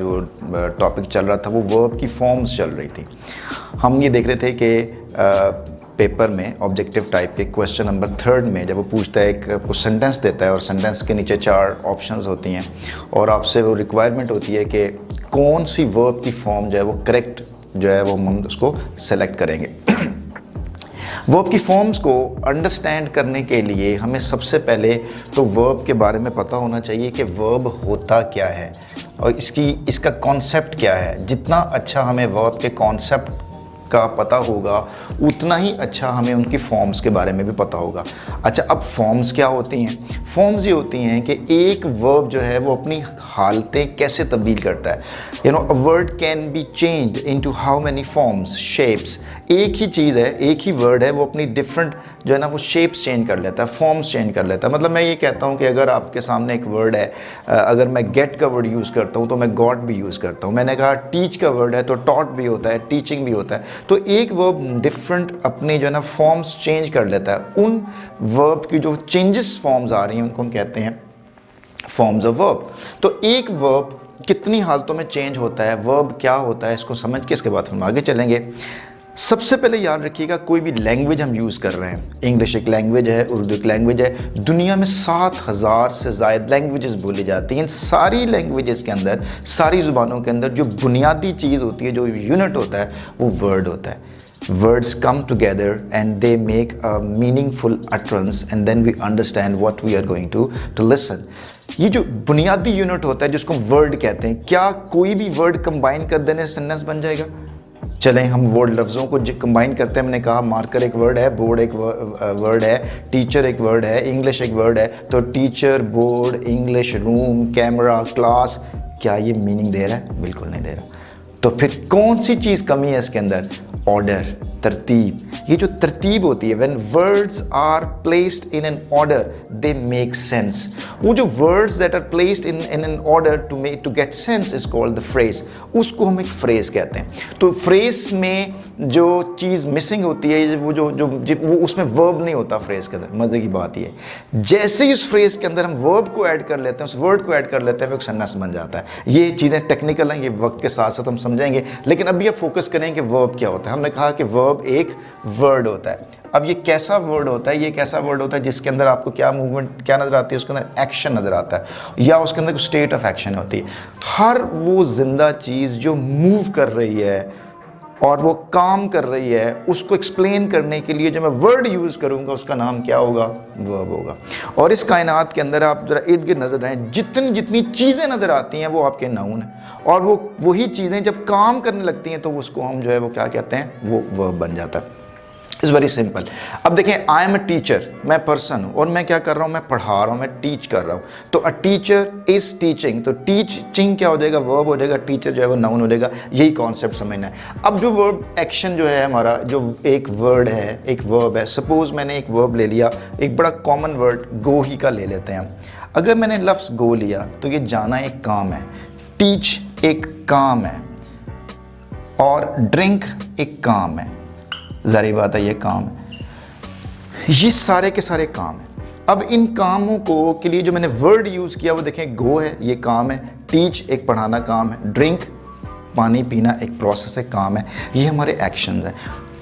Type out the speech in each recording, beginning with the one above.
जो टॉपिक चल रहा था वो वर्ब की फॉर्म्स चल रही थी। हम ये देख रहे थे कि पेपर में ऑब्जेक्टिव टाइप के क्वेश्चन नंबर 3 में जब वो पूछता है, एक सेंटेंस देता है और सेंटेंस के नीचे 4 ऑप्शंस होती हैं और आपसे वो रिक्वायरमेंट होती है कि कौन सी वर्ब की फॉर्म जो है वो करेक्ट जो है वो हम उसको सेलेक्ट करेंगे। वर्ब की फॉर्म्स को अंडरस्टैंड करने के लिए हमें सबसे पहले तो वर्ब के बारे में पता होना चाहिए कि वर्ब होता क्या है और इसका कॉन्सेप्ट क्या है। जितना अच्छा हमें वर्ब के कॉन्सेप्ट का पता होगा उतना ही अच्छा हमें उनकी फॉर्म्स के बारे में भी पता होगा। अच्छा, अब फॉर्म्स क्या होती हैं? फॉर्म्स ये होती हैं कि एक वर्ब जो है वो अपनी हालतें कैसे तब्दील करता है। You know, a word can be changed into how many forms, shapes. एक ही चीज़ है, एक ही वर्ड है, वो अपनी डिफरेंट जो है ना वो शेप्स चेंज कर लेता है, फॉर्म्स चेंज कर लेता है। मतलब मैं ये कहता हूँ कि अगर आपके सामने एक वर्ड है, अगर मैं गेट का वर्ड यूज़ करता हूँ तो मैं गॉट भी यूज़ करता हूँ। मैंने कहा टीच का वर्ड है तो टॉट भी होता है, टीचिंग भी होता है। तो एक वर्ब डिफरेंट अपनी जो है ना फॉर्म्स चेंज कर लेता है। उन वर्ब की जो चेंजेस फॉर्म्स आ रही हैं उनको हम कहते हैं फॉर्म्स ऑफ वर्ब। तो एक वर्ब कितनी हालतों में चेंज होता है, वर्ब क्या होता है, इसको समझ के इसके बाद हम आगे चलेंगे। सबसे पहले याद रखिएगा, कोई भी लैंग्वेज हम यूज़ कर रहे हैं, इंग्लिश एक लैंग्वेज है, उर्दू एक लैंग्वेज है, दुनिया में 7000 से ज़ायद लैंग्वेजेस बोली जाती हैं। इन सारी लैंग्वेजेस के अंदर, सारी ज़ुबानों के अंदर जो बुनियादी चीज़ होती है, जो यूनिट होता है, वो वर्ड होता है। Words come together and they make a meaningful utterance and then we understand what we are going to listen. ये जो बुनियादी यूनिट होता है जिसको वर्ड कहते हैं, क्या कोई भी वर्ड कंबाइन कर देने से सेंटेंस बन जाएगा? चलें हम वर्ड लफ्ज़ों को कंबाइन करते हैं। मैंने कहा मार्कर एक वर्ड है, बोर्ड एक वर्ड है, टीचर एक वर्ड है, इंग्लिश एक वर्ड है। तो teacher, board, English, room, camera, class, क्या ये मीनिंग दे रहा है? बिल्कुल नहीं दे रहा। तो फिर कौन सी चीज़ कमी है इसके अंदर? ऑर्डर, तरतीब। ये जो तरतीब होती है, when words are placed in an order they make sense. वो जो words that are placed in an order to get sense is called the phrase. उसको हम एक फ्रेज कहते हैं। तो फ्रेज में जो चीज़ मिसिंग होती है, वो उसमें वर्ब नहीं होता फ्रेज के अंदर। मज़े की बात ये है, जैसे ही उस फ्रेज के अंदर हम वर्ब को ऐड कर लेते हैं, उस वर्ड को ऐड कर लेते हैं, वो एक सेंटेंस बन जाता है। ये चीज़ें टेक्निकल हैं, ये वक्त के साथ साथ हम समझेंगे, लेकिन अभी आप फोकस करें कि वर्ब क्या होता है। हमने कहा कि वर्ब एक वर्ड होता है। अब ये कैसा वर्ड होता है? ये कैसा वर्ड होता है जिसके अंदर आपको क्या मूवमेंट क्या नज़र आती है? उसके अंदर एक्शन नज़र आता है या उसके अंदर स्टेट ऑफ एक्शन होती है। हर वो जिंदा चीज़ जो मूव कर रही है और वो काम कर रही है, उसको एक्सप्लेन करने के लिए जो मैं वर्ड यूज़ करूँगा उसका नाम क्या होगा? वर्ब होगा। और इस कायनात के अंदर आप ज़रा इर्द गिर्द नज़र आएँ, जितनी चीज़ें नज़र आती हैं वो आपके नाउन हैं, और वही चीज़ें जब काम करने लगती हैं तो उसको हम जो है वो क्या कहते हैं? वो वर्ब बन जाता है। Is very simple. अब देखें, आई एम अ टीचर, मैं पर्सन हूँ और मैं क्या कर रहा हूँ? मैं पढ़ा रहा हूँ, मैं टीच कर रहा हूँ। तो अ टीचर इज़ टीचिंग, तो टीचिंग क्या हो जाएगा? वर्ब हो जाएगा। टीचर जो है वो नाउन हो जाएगा। यही कॉन्सेप्ट समझना है। अब जो वर्ब एक्शन जो है हमारा, जो एक वर्ड है, एक वर्ब है। सपोज़ मैंने एक वर्ब ले लिया, एक बड़ा कॉमन वर्ड गो ही का ले लेते हैं। अगर मैंने लफ्ज़ गो लिया तो ये जाना एक काम है, टीच एक काम है, और ड्रिंक एक काम है। ज़ाहिर बात है ये काम है, ये सारे के सारे काम हैं। अब इन कामों को के लिए जो मैंने वर्ड यूज़ किया वो देखें, गो है, ये काम है, टीच एक पढ़ाना काम है, ड्रिंक पानी पीना एक प्रोसेस है, काम है। ये हमारे एक्शंस हैं।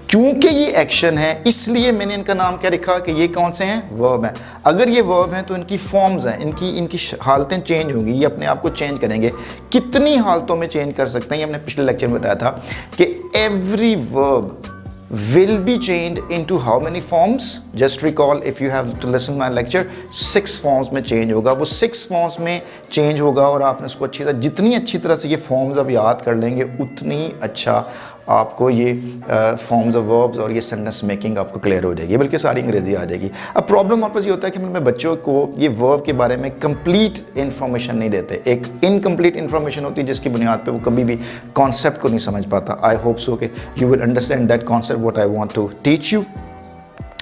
चूँकि ये एक्शन है इसलिए मैंने इनका नाम क्या लिखा कि ये कौन से हैं? वर्ब हैं। अगर ये वर्ब हैं तो इनकी फॉर्म्स हैं, इनकी हालतें चेंज होंगी, ये अपने आप को चेंज करेंगे। कितनी हालतों में चेंज कर सकते हैं? ये हमने पिछले लेक्चर में बताया था कि every verb will be changed into how many forms? Just recall, if you have to listen my lecture, 6 forms में change होगा। वो 6 forms में change होगा और आपने उसको जितनी अच्छी तरह से ये forms आप याद कर लेंगे उतनी अच्छा आपको ये फॉर्म्स ऑफ वर्ब्स और ये सेंटेंस मेकिंग आपको क्लियर हो जाएगी, बल्कि सारी अंग्रेजी आ जाएगी। अब प्रॉब्लम वापस ये होता है कि मैं बच्चों को ये वर्ब के बारे में कंप्लीट इन्फॉर्मेशन नहीं देते। एक इनकम्प्लीट इन्फॉर्मेशन होती है जिसकी बुनियाद पे वो कभी भी कॉन्सेप्ट को नहीं समझ पाता। आई होप सो कि you will understand that concept what I want to teach you.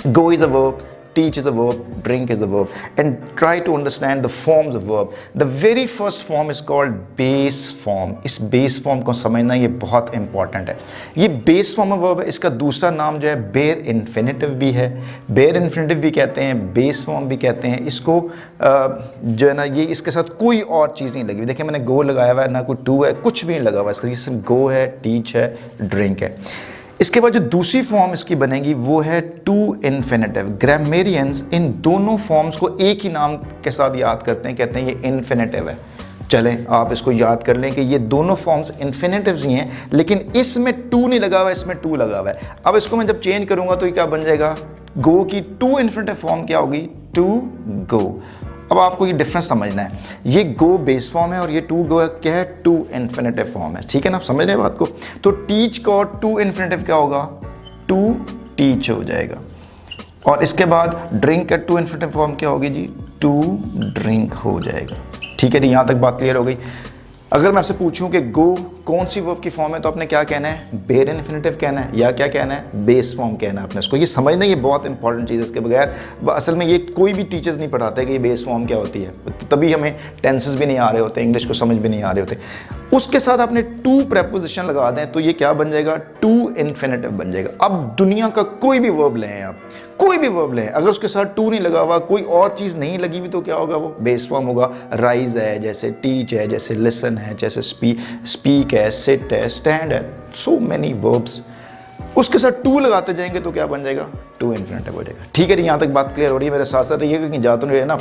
Go is a verb, teach is a verb, drink is a verb, and try to understand the forms of verb. The very first form is called base form. इस base form को समझना ये बहुत important है. ये base form of verb है. इसका दूसरा नाम जो है bare infinitive भी है, bare infinitive भी कहते हैं, base form भी कहते हैं. इसको जो है ना, ये इसके साथ कोई और चीज़ नहीं लगी. देखिए मैंने go लगाया हुआ है, ना कोई to है, कुछ भी नहीं लगा हुआ इसका. ये सिर्फ go है, teach है, drink है. इसके बाद जो दूसरी फॉर्म इसकी बनेगी वो है टू इन्फिनेटिव. ग्रामेरियंस इन दोनों फॉर्म्स को एक ही नाम के साथ याद करते हैं, कहते हैं ये इन्फिनेटिव है. चलें आप इसको याद कर लें कि ये दोनों फॉर्म्स इन्फिनेटिव्स ही हैं, लेकिन इसमें टू नहीं लगा हुआ है, इसमें टू लगा हुआ है. अब इसको मैं जब चेंज करूंगा तो ये क्या बन जाएगा? गो की टू इन्फिनेटिव फॉर्म क्या होगी? To go. अब आपको ये डिफरेंस समझना है. ये गो बेस फॉर्म है और ये टू गो क्या है? टू इन्फिनेटिव फॉर्म है. ठीक है ना, आप समझ रहे हैं बात को? तो टीच का टू इन्फिनेटिव क्या होगा? टू टीच हो जाएगा. और इसके बाद ड्रिंक का टू इन्फिनेटिव फॉर्म क्या होगी जी? टू ड्रिंक हो जाएगा. ठीक है जी, यहाँ तक बात क्लियर हो गई. अगर मैं आपसे पूछूं कि गो कौन सी वर्ब की फॉर्म है तो आपने क्या कहना है? बेयर इन्फिनेटिव कहना है या क्या कहना है? बेस फॉर्म कहना है आपने. इसको ये समझना, ये बहुत इंपॉर्टेंट चीज़ है. इसके बगैर असल में ये कोई भी टीचर्स नहीं पढ़ाते कि ये बेस फॉर्म क्या होती है. तो तभी हमें टेंसेस भी नहीं आ रहे होते, इंग्लिश को समझ भी नहीं आ रहे होते. उसके साथ आपने टू प्रेपोजिशन लगा दें तो ये क्या बन जाएगा? टू इन्फिनेटिव बन जाएगा. अब दुनिया का कोई भी वर्ब लें आप, कोई भी वर्ब लें, अगर उसके साथ टू नहीं लगा हुआ, कोई और चीज़ नहीं लगी हुई, तो क्या होगा? वो बेस फॉर्म होगा. राइज है, जैसे टीच है, जैसे लिसन है, जैसे स्पीक है, सिट है, स्टैंड है, सो मैनी वर्ब्स. उसके साथ टू लगाते जाएंगे तो क्या बन जाएगा? टू इन्फिनेटिव हो जाएगा. ठीक है जी, यहाँ तक बात क्लियर हो रही है. मेरे साथ साथ रहिएगा कहीं जाते नहीं रहे ना.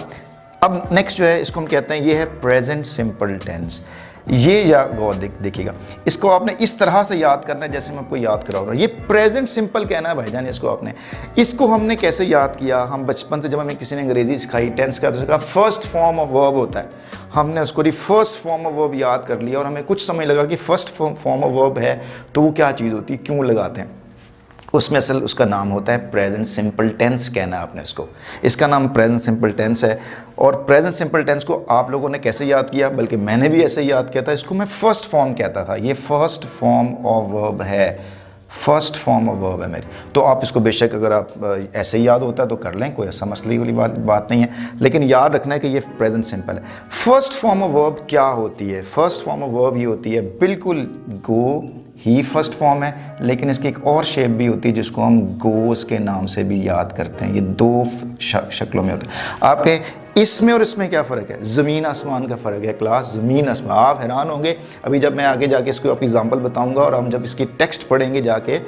अब नेक्स्ट जो है इसको हम कहते हैं, ये है प्रेजेंट सिंपल टेंस. ये या गौर देखिएगा, इसको आपने इस तरह से याद करना है जैसे मैं आपको याद करा रहा हूँ. ये प्रेजेंट सिंपल कहना है भाईजान इसको आपने. इसको हमने कैसे याद किया? हम बचपन से जब हमें किसी ने अंग्रेजी सिखाई टेंस का, तो उसका फर्स्ट फॉर्म ऑफ वर्ब होता है. हमने उसको फर्स्ट फॉर्म ऑफ वर्ब याद कर लिया और हमें कुछ समय लगा कि फर्स्ट फॉर्म ऑफ वर्ब है तो वो क्या चीज़ होती है, क्यों लगाते हैं. उसमें असल उसका नाम होता है प्रेजेंट सिंपल टेंस कहना है आपने इसको. इसका नाम प्रेजेंट सिंपल टेंस है. और प्रेजेंट सिंपल टेंस को आप लोगों ने कैसे याद किया? बल्कि मैंने भी ऐसे याद किया था. इसको मैं फर्स्ट फॉर्म कहता था. ये फर्स्ट फॉर्म ऑफ वर्ब है, फर्स्ट फॉर्म ऑफ वर्ब है मेरी. तो आप इसको बेशक अगर आप ऐसे ही याद होता है तो कर लें, कोई ऐसा मसले वाली बात नहीं है. लेकिन याद रखना है कि ये प्रेजेंट सिंपल है. फर्स्ट फॉर्म ऑफ वर्ब क्या होती है? फर्स्ट फॉर्म ऑफ वर्ब ये होती है, बिल्कुल गो ही फर्स्ट फॉर्म है, लेकिन इसकी एक और शेप भी होती है जिसको हम गोस के नाम से भी याद करते हैं. ये दो शक्लों में होते हैं. आपके इसमें और इसमें क्या फ़र्क है? ज़मीन आसमान का फ़र्क है क्लास, ज़मीन आसमान. आप हैरान होंगे अभी जब मैं आगे जाके इसको आपकी एग्जांपल बताऊंगा और हम जब इसकी टेक्स्ट पढ़ेंगे जाके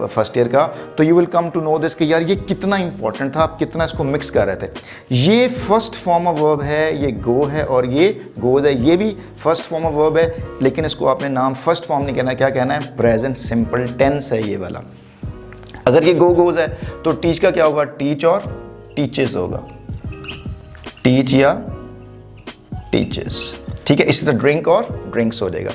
फर्स्ट ईयर का, तो you will come to know this कि यार ये कितना इंपॉर्टेंट था, आप कितना इसको मिक्स कर रहे थे. ये फर्स्ट फॉर्म ऑफ वर्ब है, ये गो है और ये गोज है. ये भी फर्स्ट फॉर्म ऑफ वर्ब है, लेकिन इसको आपने नाम फर्स्ट फॉर्म नहीं कहना. क्या कहना है? प्रेजेंट सिंपल टेंस है ये वाला. अगर ये गो गोज है तो टीच का क्या होगा? टीच और टीचेस होगा. टीच या टीचेस. ठीक है, इसी तरह ड्रिंक और ड्रिंक्स हो जाएगा.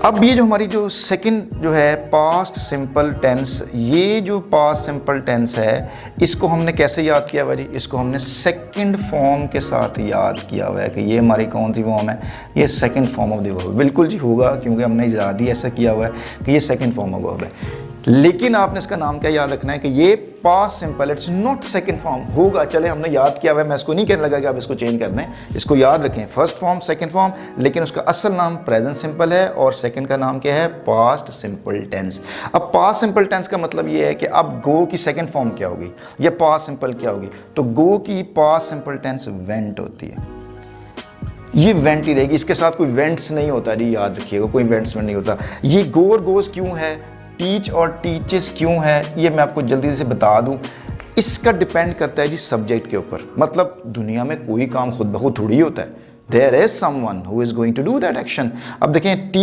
अब ये जो हमारी जो सेकंड जो है पास्ट सिंपल टेंस, ये जो पास्ट सिंपल टेंस है इसको हमने कैसे याद किया हुआ जी? इसको हमने सेकंड फॉर्म के साथ याद किया हुआ है कि ये हमारी कौन सी फॉर्म है? ये second form of the verb. बिल्कुल जी होगा, क्योंकि हमने याद ही ऐसा किया हुआ है कि ये सेकंड फॉर्म ऑफ वर्ब है. लेकिन आपने इसका नाम क्या याद रखना है कि ये past simple, it's not second form होगा. चले हमने याद किया हुआ है, मैं इसको नहीं कहने लगा कि आप इसको चेंज कर दें. इसको याद रखें, फर्स्ट फॉर्म सेकंड फॉर्म, लेकिन उसका असल नाम प्रेजेंट सिंपल है और सेकंड का नाम क्या है? Past simple tense. अब पास्ट सिंपल टेंस का मतलब ये है कि अब गो की सेकंड फॉर्म क्या होगी या पास्ट सिंपल क्या होगी? तो गो की पास्ट सिंपल टेंस वेंट होती है. ये वेंट ही रहेगी, इसके साथ कोई वेंट्स नहीं होता जी, याद रखिएगा, कोई वेंट्स नहीं होता. ये गो और गोज क्यों है, टीच और टीचेस क्यों है, ये मैं आपको जल्दी से बता दूं. इसका डिपेंड करता है जी सब्जेक्ट के ऊपर. मतलब दुनिया में कोई काम खुद ब खुद थोड़ी होता है. There is someone who is going to do that action. अब देखें